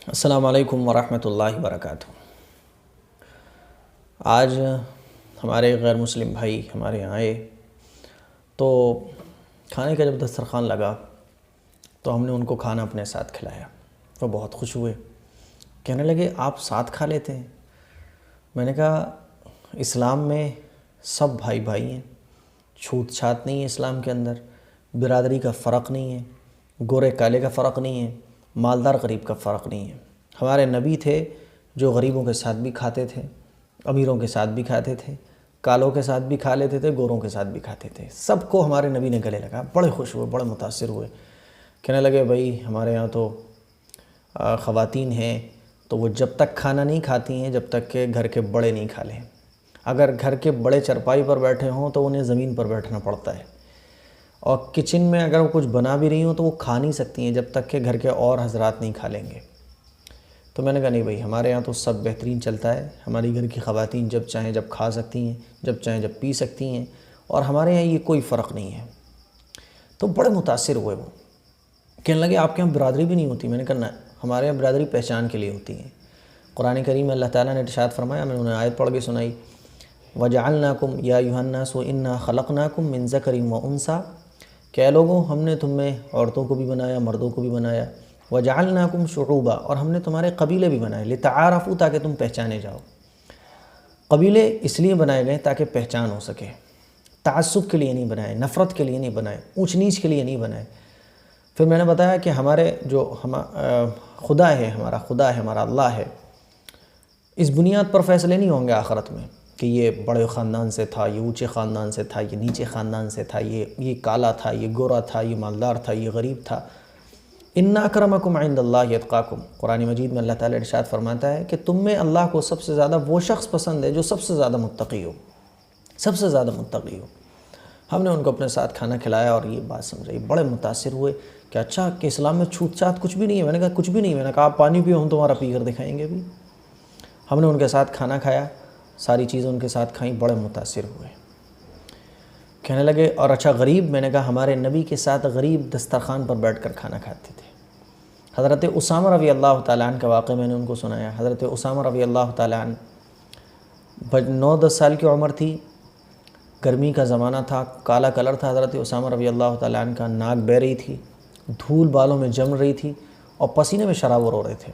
السلام علیکم ورحمۃ اللہ وبرکاتہ۔ آج ہمارے غیر مسلم بھائی ہمارے یہاں آئے تو کھانے کا جب دسترخوان لگا تو ہم نے ان کو کھانا اپنے ساتھ کھلایا۔ وہ بہت خوش ہوئے، کہنے لگے آپ ساتھ کھا لیتے ہیں؟ میں نے کہا اسلام میں سب بھائی بھائی ہیں، چھوت چھات نہیں ہے اسلام کے اندر، برادری کا فرق نہیں ہے، گورے کالے کا فرق نہیں ہے، مالدار غریب کا فرق نہیں ہے۔ ہمارے نبی تھے جو غریبوں کے ساتھ بھی کھاتے تھے، امیروں کے ساتھ بھی کھاتے تھے، کالوں کے ساتھ بھی کھا لیتے تھے، گوروں کے ساتھ بھی کھاتے تھے، سب کو ہمارے نبی نے گلے لگا۔ بڑے خوش ہوئے، بڑے متاثر ہوئے، کہنے لگے بھائی ہمارے یہاں تو خواتین ہیں تو وہ جب تک کھانا نہیں کھاتی ہیں جب تک کہ گھر کے بڑے نہیں کھا لیں۔ اگر گھر کے بڑے چرپائی پر بیٹھے ہوں تو انہیں زمین پر بیٹھنا پڑتا ہے، اور کچن میں اگر وہ کچھ بنا بھی رہی ہوں تو وہ کھا نہیں سکتی ہیں جب تک کہ گھر کے اور حضرات نہیں کھا لیں گے۔ تو میں نے کہا نہیں بھائی، ہمارے یہاں تو سب بہترین چلتا ہے، ہماری گھر کی خواتین جب چاہیں جب کھا سکتی ہیں، جب چاہیں جب پی سکتی ہیں، اور ہمارے یہاں یہ کوئی فرق نہیں ہے۔ تو بڑے متاثر ہوئے وہ، کہنے لگے آپ کے یہاں برادری بھی نہیں ہوتی؟ میں نے کہا نہ، ہمارے یہاں برادری پہچان کے لیے ہوتی ہے۔ قرآن کریم میں اللہ تعالیٰ نے ارشاد فرمایا، میں نے انہیں آیت پڑھ کے سنائی، وَجَعَلْنَاكُمْ يَا أَيُّهَا النَّاسُ إِنَّا خَلَقْنَاكُمْ مِنْ ذَكَرٍ وَأُنْثَىٰ، کہ اے لوگوں ہم نے تم میں عورتوں کو بھی بنایا، مردوں کو بھی بنایا، وَجَعَلْنَاكُمْ شُعُوبًا، اور ہم نے تمہارے قبیلے بھی بنائے، لِتَعَارَفُوا، تاکہ تم پہچانے جاؤ۔ قبیلے اس لیے بنائے گئے تاکہ پہچان ہو سکے، تعصب کے لیے نہیں بنائے، نفرت کے لیے نہیں بنائے، اونچ نیچ کے لیے نہیں بنائے۔ پھر میں نے بتایا کہ ہمارے جو خدا ہے، ہمارا خدا ہے، ہمارا اللہ ہے، اس بنیاد پر فیصلے نہیں ہوں گے آخرت میں کہ یہ بڑے خاندان سے تھا، یہ اونچے خاندان سے تھا، یہ نیچے خاندان سے تھا، یہ کالا تھا، یہ گورا تھا، یہ مالدار تھا، یہ غریب تھا۔ اِنَّ أَكْرَمَكُمْ عِنْدَ اللَّهِ يَتْقَاكُمْ، قرآن مجید میں اللہ تعالیٰ ارشاد فرماتا ہے کہ تم میں اللہ کو سب سے زیادہ وہ شخص پسند ہے جو سب سے زیادہ متقی ہو، سب سے زیادہ متقی ہو۔ ہم نے ان کو اپنے ساتھ کھانا کھلایا اور یہ بات سمجھائی، بڑے متاثر ہوئے کہ اچھا کہ اسلام میں چھوت چھات کچھ بھی نہیں ہے۔ میں نے کہا کچھ بھی نہیں ہے۔ میں نے کہا آپ پانی پیو، ہم تمہارا پی کر دکھائیں گے بھی۔ ہم نے ان کے ساتھ کھانا کھایا، ساری چیزیں ان کے ساتھ کھائیں، بڑے متاثر ہوئے، کہنے لگے اور اچھا غریب؟ میں نے کہا ہمارے نبی کے ساتھ غریب دسترخوان پر بیٹھ کر کھانا کھاتے تھے۔ حضرت اسامہ رضی اللہ تعالیٰ عنہ کا واقعہ میں نے ان کو سنایا۔ حضرت اسامہ رضی اللہ تعالیٰ عنہ 9-10 سال کی عمر تھی، گرمی کا زمانہ تھا، کالا کلر تھا حضرت اسامہ رضی اللہ تعالیٰ عنہ کا، ناک بہہ رہی تھی، دھول بالوں میں جم رہی تھی، اور پسینے میں شرابور ہو رہے تھے۔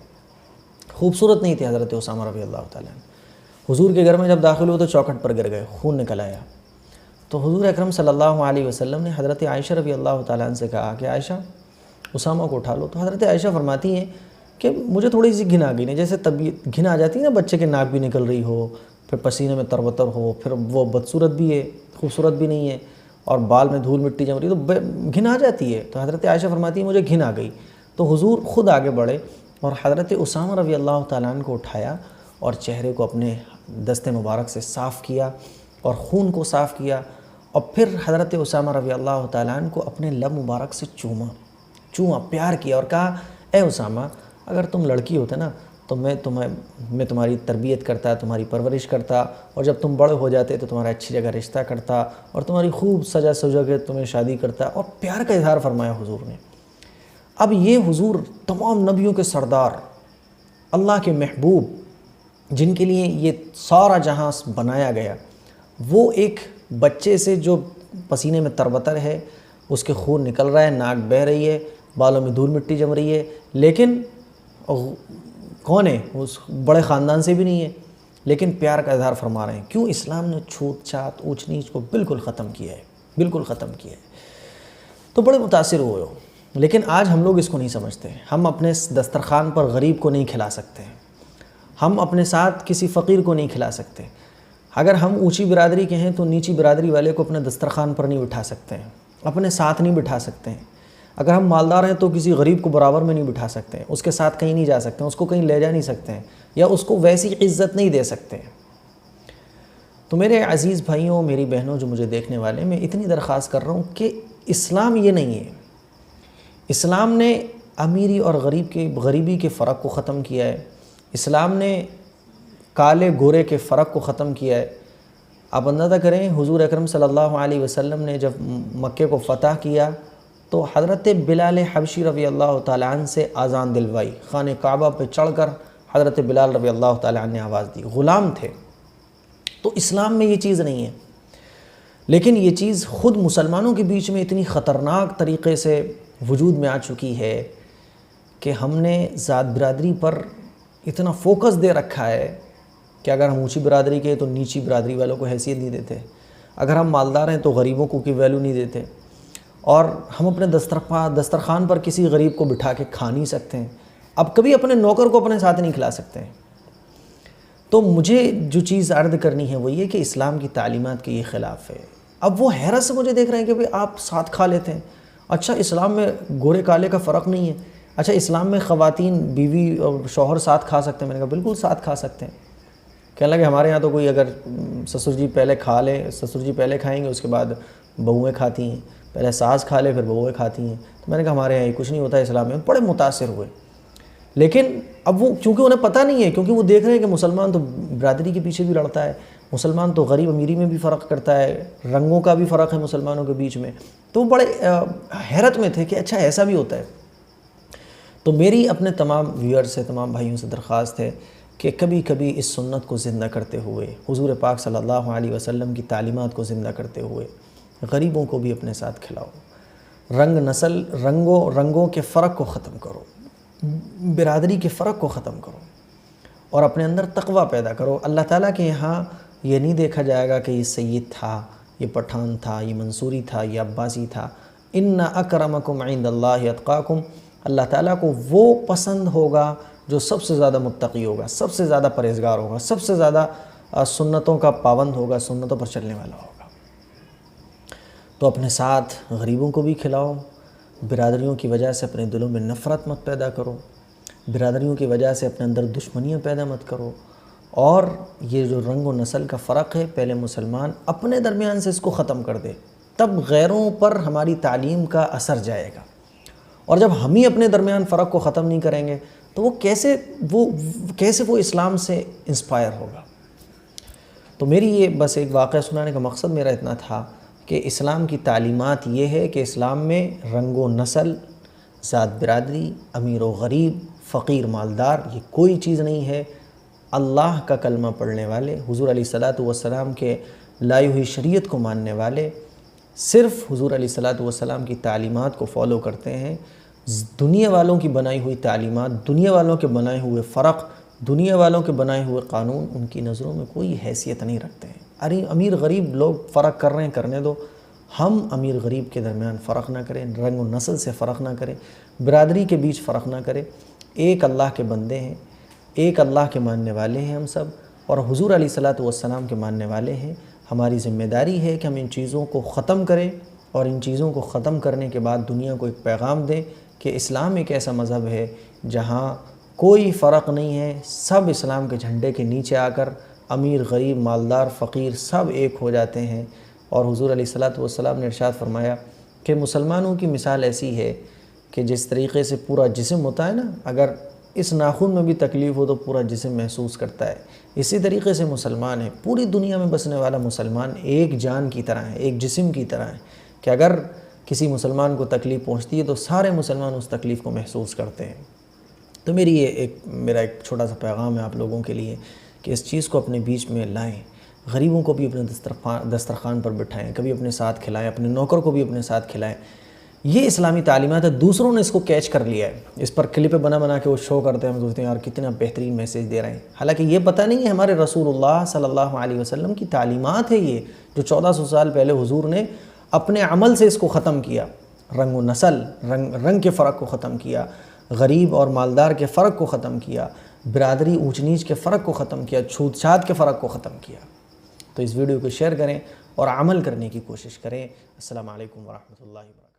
خوبصورت نہیں تھے حضرت اسامہ رضی اللہ تعالیٰ عنہ۔ حضور کے گھر میں جب داخل ہوئے تو چوکھٹ پر گر گئے، خون نکل آیا۔ تو حضور اکرم صلی اللہ علیہ وسلم نے حضرت عائشہ رضی اللہ تعالیٰ عنہ سے کہا کہ عائشہ اسامہ کو اٹھا لو۔ تو حضرت عائشہ فرماتی ہیں کہ مجھے تھوڑی سی گھن آ گئی نا، جیسے طبیعت گھن آ جاتی ہے نا، بچے کے ناک بھی نکل رہی ہو، پھر پسینے میں تربتر ہو، پھر وہ بدصورت بھی ہے، خوبصورت بھی نہیں ہے، اور بال میں دھول مٹی جم رہی ہے تو گھن آ جاتی ہے۔ تو حضرت عائشہ فرماتی ہیں مجھے گھن آ گئی۔ تو حضور خود آگے بڑھے اور حضرت اسامہ رضی اللہ تعالیٰ عنہ کو اٹھایا اور چہرے کو اپنے دست مبارک سے صاف کیا اور خون کو صاف کیا، اور پھر حضرت اسامہ رضی اللہ تعالیٰ عنہ کو اپنے لب مبارک سے چوما، پیار کیا، اور کہا اے اسامہ اگر تم لڑکی ہوتے نا تو میں تمہاری تربیت کرتا، تمہاری پرورش کرتا، اور جب تم بڑے ہو جاتے تو تمہارا اچھی جگہ رشتہ کرتا اور تمہاری خوب سجا کے تمہیں شادی کرتا، اور پیار کا اظہار فرمایا حضور نے۔ اب یہ حضور تمام نبیوں کے سردار، اللہ کے محبوب، جن کے لیے یہ سارا جہاں بنایا گیا، وہ ایک بچے سے جو پسینے میں تربتر ہے، اس کے خون نکل رہا ہے، ناک بہہ رہی ہے، بالوں میں دھول مٹی جم رہی ہے، لیکن کون ہے؟ اس بڑے خاندان سے بھی نہیں ہے، لیکن پیار کا اظہار فرما رہے ہیں۔ کیوں؟ اسلام نے چھوت چھات اونچ نیچ کو بالکل ختم کیا ہے، بالکل ختم کیا ہے۔ تو بڑے متاثر ہوئے ہو، لیکن آج ہم لوگ اس کو نہیں سمجھتے۔ ہم اپنے دسترخوان پر غریب کو نہیں کھلا سکتے، ہم اپنے ساتھ کسی فقیر کو نہیں کھلا سکتے۔ اگر ہم اونچی برادری کے ہیں تو نیچی برادری والے کو اپنے دسترخوان پر نہیں بٹھا سکتے ہیں، اپنے ساتھ نہیں بٹھا سکتے ہیں۔ اگر ہم مالدار ہیں تو کسی غریب کو برابر میں نہیں بٹھا سکتے ہیں، اس کے ساتھ کہیں نہیں جا سکتے ہیں، اس کو کہیں لے جا نہیں سکتے ہیں، یا اس کو ویسی عزت نہیں دے سکتے ہیں۔ تو میرے عزیز بھائیوں، میری بہنوں جو مجھے دیکھنے والے، میں اتنی درخواست کر رہا ہوں کہ اسلام یہ نہیں ہے۔ اسلام نے امیری اور غریبی کے فرق کو ختم کیا ہے، اسلام نے کالے گورے کے فرق کو ختم کیا ہے۔ آپ اندازہ کریں، حضور اکرم صلی اللہ علیہ وسلم نے جب مکے کو فتح کیا تو حضرت بلال حبشی رضی اللہ تعالیٰ عنہ سے آذان دلوائی، خانہ کعبہ پہ چڑھ کر حضرت بلال رضی اللہ تعالیٰ عنہ نے آواز دی، غلام تھے۔ تو اسلام میں یہ چیز نہیں ہے، لیکن یہ چیز خود مسلمانوں کے بیچ میں اتنی خطرناک طریقے سے وجود میں آ چکی ہے کہ ہم نے ذات برادری پر اتنا فوکس دے رکھا ہے کہ اگر ہم اونچی برادری کے تو نیچی برادری والوں کو حیثیت نہیں دیتے، اگر ہم مالدار ہیں تو غریبوں کو کوئی ویلیو نہیں دیتے، اور ہم اپنے دسترخوان پر کسی غریب کو بٹھا کے کھا نہیں سکتے ہیں، اب کبھی اپنے نوکر کو اپنے ساتھ نہیں کھلا سکتے ہیں۔ تو مجھے جو چیز عرض کرنی ہے وہ یہ کہ اسلام کی تعلیمات کے یہ خلاف ہے۔ اب وہ حیرت سے مجھے دیکھ رہے ہیں کہ آپ ساتھ کھا لیتے ہیں، اچھا اسلام میں گورے کالے کا فرق نہیں ہے، اچھا اسلام میں خواتین بیوی اور شوہر ساتھ کھا سکتے ہیں۔ میں نے کہا بالکل ساتھ کھا سکتے ہیں۔ کہنے لگے ہمارے یہاں تو کوئی اگر سسر جی پہلے کھا لے، سسر جی پہلے کھائیں گے، اس کے بعد بہویں کھاتی ہیں، پہلے ساس کھا لے پھر بہویں کھاتی ہیں۔ تو میں نے کہا ہمارے یہاں یہ کچھ نہیں ہوتا اسلام میں، بڑے متاثر ہوئے۔ لیکن اب وہ چونکہ انہیں پتہ نہیں ہے، کیونکہ وہ دیکھ رہے ہیں کہ مسلمان تو برادری کے پیچھے بھی لڑتا ہے، مسلمان تو غریب امیری میں بھی فرق کرتا ہے، رنگوں کا بھی فرق ہے مسلمانوں کے بیچ میں، تو وہ بڑے حیرت میں تھے کہ اچھا ایسا بھی ہوتا ہے۔ تو میری اپنے تمام ویور سے، تمام بھائیوں سے درخواست ہے کہ کبھی کبھی اس سنت کو زندہ کرتے ہوئے، حضور پاک صلی اللہ علیہ وسلم کی تعلیمات کو زندہ کرتے ہوئے غریبوں کو بھی اپنے ساتھ کھلاؤ، رنگوں کے فرق کو ختم کرو، برادری کے فرق کو ختم کرو، اور اپنے اندر تقوی پیدا کرو۔ اللہ تعالیٰ کے یہاں یہ نہیں دیکھا جائے گا کہ یہ سید تھا، یہ پٹھان تھا، یہ منصوری تھا، یہ عباسی تھا۔ ان اکرمکم عند اللہ اتقاکم، اللہ تعالیٰ کو وہ پسند ہوگا جو سب سے زیادہ متقی ہوگا، سب سے زیادہ پرہیزگار ہوگا، سب سے زیادہ سنتوں کا پابند ہوگا، سنتوں پر چلنے والا ہوگا۔ تو اپنے ساتھ غریبوں کو بھی کھلاؤ، برادریوں کی وجہ سے اپنے دلوں میں نفرت مت پیدا کرو، برادریوں کی وجہ سے اپنے اندر دشمنیاں پیدا مت کرو، اور یہ جو رنگ و نسل کا فرق ہے پہلے مسلمان اپنے درمیان سے اس کو ختم کر دے، تب غیروں پر ہماری تعلیم کا اثر جائے گا۔ اور جب ہم ہی اپنے درمیان فرق کو ختم نہیں کریں گے تو وہ کیسے وہ اسلام سے انسپائر ہوگا۔ تو میری یہ بس ایک واقعہ سنانے کا مقصد میرا اتنا تھا کہ اسلام کی تعلیمات یہ ہے کہ اسلام میں رنگ و نسل، ذات برادری، امیر و غریب، فقیر مالدار، یہ کوئی چیز نہیں ہے۔ اللہ کا کلمہ پڑھنے والے، حضور علیہ الصلاۃ والسلام کے لائی ہوئی شریعت کو ماننے والے صرف حضور علیہ الصلاۃ والسلام کی تعلیمات کو فالو کرتے ہیں۔ دنیا والوں کی بنائی ہوئی تعلیمات، دنیا والوں کے بنائے ہوئے فرق، دنیا والوں کے بنائے ہوئے قانون ان کی نظروں میں کوئی حیثیت نہیں رکھتے ہیں۔ ارے امیر غریب لوگ فرق کر رہے ہیں، کرنے دو، ہم امیر غریب کے درمیان فرق نہ کریں، رنگ و نسل سے فرق نہ کریں، برادری کے بیچ فرق نہ کریں۔ ایک اللہ کے بندے ہیں، ایک اللہ کے ماننے والے ہیں ہم سب، اور حضور علیہ الصلاۃ والسلام کے ماننے والے ہیں۔ ہماری ذمہ داری ہے کہ ہم ان چیزوں کو ختم کریں، اور ان چیزوں کو ختم کرنے کے بعد دنیا کو ایک پیغام دیں کہ اسلام ایک ایسا مذہب ہے جہاں کوئی فرق نہیں ہے، سب اسلام کے جھنڈے کے نیچے آ کر امیر غریب مالدار فقیر سب ایک ہو جاتے ہیں۔ اور حضور علیہ الصلاۃ والسلام نے ارشاد فرمایا کہ مسلمانوں کی مثال ایسی ہے کہ جس طریقے سے پورا جسم ہوتا ہے نا، اگر اس ناخن میں بھی تکلیف ہو تو پورا جسم محسوس کرتا ہے، اسی طریقے سے مسلمان ہے، پوری دنیا میں بسنے والا مسلمان ایک جان کی طرح ہے، ایک جسم کی طرح ہے کہ اگر کسی مسلمان کو تکلیف پہنچتی ہے تو سارے مسلمان اس تکلیف کو محسوس کرتے ہیں۔ تو میرا ایک چھوٹا سا پیغام ہے آپ لوگوں کے لیے کہ اس چیز کو اپنے بیچ میں لائیں، غریبوں کو بھی اپنے دسترخوان پر بٹھائیں، کبھی اپنے ساتھ کھلائیں، اپنے نوکر کو بھی اپنے ساتھ کھلائیں۔ یہ اسلامی تعلیمات ہے، دوسروں نے اس کو کیچ کر لیا ہے، اس پر کلپیں بنا کے وہ شو کرتے ہیں، ہم سوچتے ہیں یار کتنا بہترین میسیج دے رہے ہیں، حالانکہ یہ پتہ نہیں ہے ہمارے رسول اللہ صلی اللہ علیہ وسلم کی تعلیمات ہے یہ، جو 1400 سال پہلے حضور نے اپنے عمل سے اس کو ختم کیا، رنگ و نسل، رنگ کے فرق کو ختم کیا، غریب اور مالدار کے فرق کو ختم کیا، برادری اونچ نیچ کے فرق کو ختم کیا، چھوت چھات کے فرق کو ختم کیا۔ تو اس ویڈیو کو شیئر کریں اور عمل کرنے کی کوشش کریں۔ السلام علیکم ورحمۃ اللہ وبرکاتہ۔